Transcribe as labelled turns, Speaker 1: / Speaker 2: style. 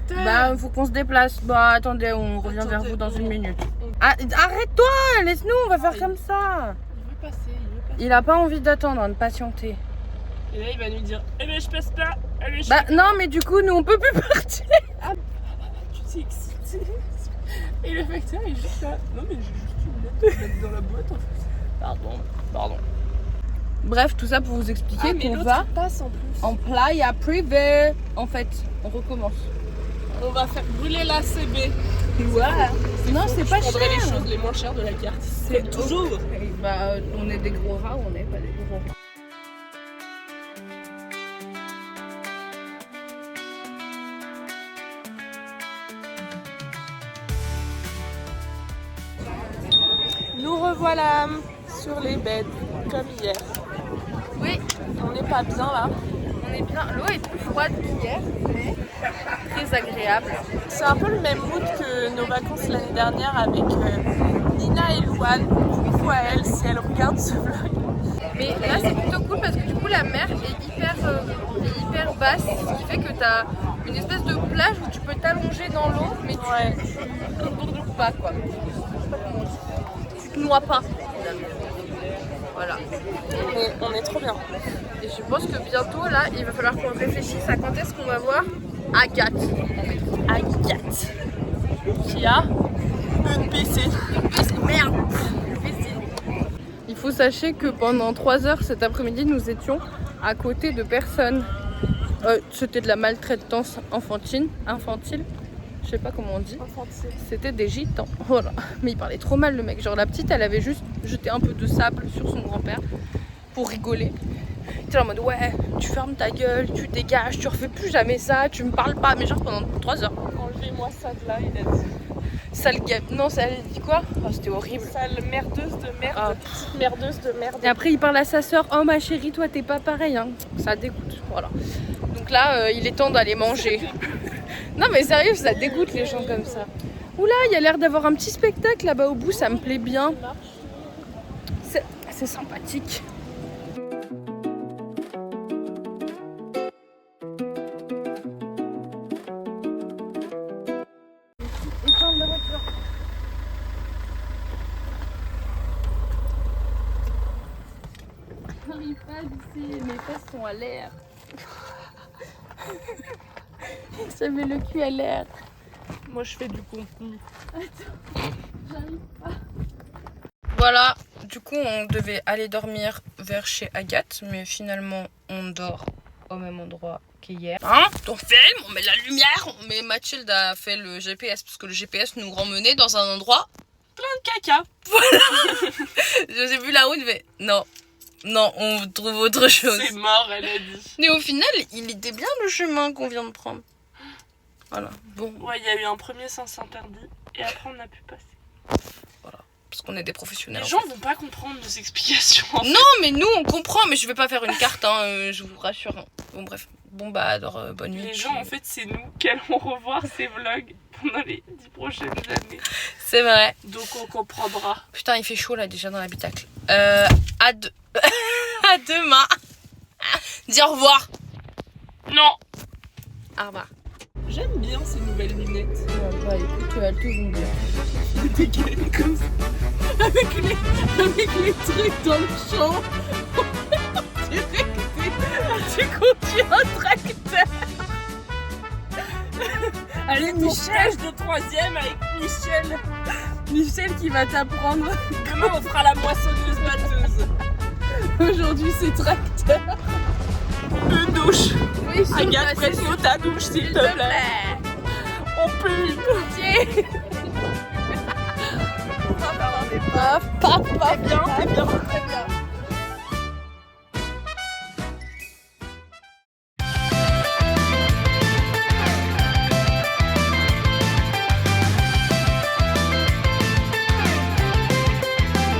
Speaker 1: tracteur.
Speaker 2: Bah, faut qu'on se déplace. Bah, attendez, on revient vers vous dans 1 minute. Ah, arrête-toi, laisse-nous, on va faire comme ça.
Speaker 1: Il veut passer.
Speaker 2: Il a pas envie d'attendre, de patienter.
Speaker 1: Et là, il va nous dire, eh ben, je passe pas. Allez, je
Speaker 2: Bah, non, mais du coup, nous, on peut plus partir.
Speaker 1: Tu t'es excité. Et le facteur est juste là. Non, mais j'ai juste une lettre à mettre dans la boîte en fait.
Speaker 2: Pardon. Bref, tout ça pour vous expliquer
Speaker 1: Mais
Speaker 2: qu'on
Speaker 1: l'autre,
Speaker 2: va
Speaker 1: il passe en plus.
Speaker 2: en playa privée. En fait, on recommence.
Speaker 1: On va faire brûler la CB.
Speaker 2: Ouais. Non, c'est pas
Speaker 1: Je prendrai
Speaker 2: cher.
Speaker 1: les choses les moins chères de la carte. C'est toujours.
Speaker 2: Bah, on est des gros rats, on n'est pas des gros rats.
Speaker 1: Nous revoilà sur les bêtes, comme hier.
Speaker 2: Oui,
Speaker 1: On n'est pas bien là.
Speaker 2: on est bien. L'eau est plus froide qu'hier, mais très agréable.
Speaker 1: C'est un peu le même mood que nos vacances l'année dernière avec Nina et Louane. Coucou à elle si elle regarde ce vlog.
Speaker 2: Mais là, c'est plutôt cool parce que du coup, la mer est hyper basse, ce qui fait que tu as une espèce de plage où tu peux t'allonger dans l'eau, mais tu ne bouges pas, quoi. Tu te noies pas. Voilà.
Speaker 1: On est trop bien.
Speaker 2: Et je pense que bientôt, là, il va falloir qu'on réfléchisse à quand est-ce qu'on va voir Agathe.
Speaker 1: Agathe. Qui a une piscine.
Speaker 2: Merde. Il faut sachez que pendant 3 heures cet après-midi, nous étions à côté de personnes. C'était de la maltraitance infantile. Je sais pas comment on dit. C'était des gitans. Voilà. Mais il parlait trop mal, le mec. Genre, la petite, elle avait juste jeté un peu de sable sur son grand-père pour rigoler. Tu es en mode, ouais, tu fermes ta gueule, tu dégages, tu refais plus jamais ça, tu me parles pas. Mais genre pendant 3 heures.
Speaker 1: Enlevez-moi ça de là, il a dit.
Speaker 2: Sale gamme. Non, ça elle dit quoi? Oh, c'était horrible.
Speaker 1: Sale merdeuse de merde,
Speaker 2: Ah.
Speaker 1: petite merdeuse de merde.
Speaker 2: Et après, il parle à sa sœur. Oh ma chérie, toi, t'es pas pareil. Hein. Ça dégoûte. Voilà. Donc là, il est temps d'aller manger. Non, mais sérieux, ça dégoûte les gens comme ça. Oula, il y a l'air d'avoir un petit spectacle là-bas au bout. Ça me plaît bien. C'est sympathique. J'arrive pas d'ici, mes fesses sont à l'air. Ça met le cul à l'air.
Speaker 1: Moi je fais du contenu.
Speaker 2: J'arrive pas. Voilà, du coup on devait aller dormir vers chez Agathe, mais finalement on dort au même endroit qu'hier. Hein? On filme, on met la lumière, mais Mathilde a fait le GPS parce que le GPS nous ramenait dans un endroit
Speaker 1: Plein de caca.
Speaker 2: Voilà. J'ai vu la route, mais non, on trouve autre chose.
Speaker 1: C'est mort, elle a dit.
Speaker 2: Mais au final, il était bien le chemin qu'on vient de prendre. Voilà, bon.
Speaker 1: Ouais, il y a eu un premier sens interdit et après on a pu passer.
Speaker 2: Voilà, parce qu'on est des professionnels.
Speaker 1: Les gens vont pas comprendre nos explications.
Speaker 2: Non, mais nous on comprend, mais je vais pas faire une carte, hein, je vous rassure. Hein. Bon, bref. Bon, bah, alors, bonne nuit.
Speaker 1: Les gens, en fait, c'est nous qui allons revoir ces vlogs pendant les 10 prochaines années.
Speaker 2: C'est vrai.
Speaker 1: Donc on comprendra.
Speaker 2: Putain, il fait chaud là déjà dans l'habitacle. À demain. Dis au revoir.
Speaker 1: Non.
Speaker 2: Au revoir.
Speaker 1: J'aime bien ces nouvelles lunettes.
Speaker 2: Bah écoute, elles te vont bien.
Speaker 1: Décalées comme ça. Avec les trucs dans le champ.
Speaker 2: Tu conduis un tracteur. Allez, Michel
Speaker 1: de 3ème avec Michel.
Speaker 2: Michel qui va t'apprendre.
Speaker 1: Demain on fera la moissonneuse batteuse.
Speaker 2: Aujourd'hui c'est tracteur.
Speaker 1: Une douche.
Speaker 2: Oui,
Speaker 1: Agathe, prête-nous ta douche s'il te plaît. On pue.
Speaker 2: Pitié.
Speaker 1: On va faire des
Speaker 2: Paf, paf, paf.
Speaker 1: T'es bien, t'es bien.
Speaker 2: Très bien.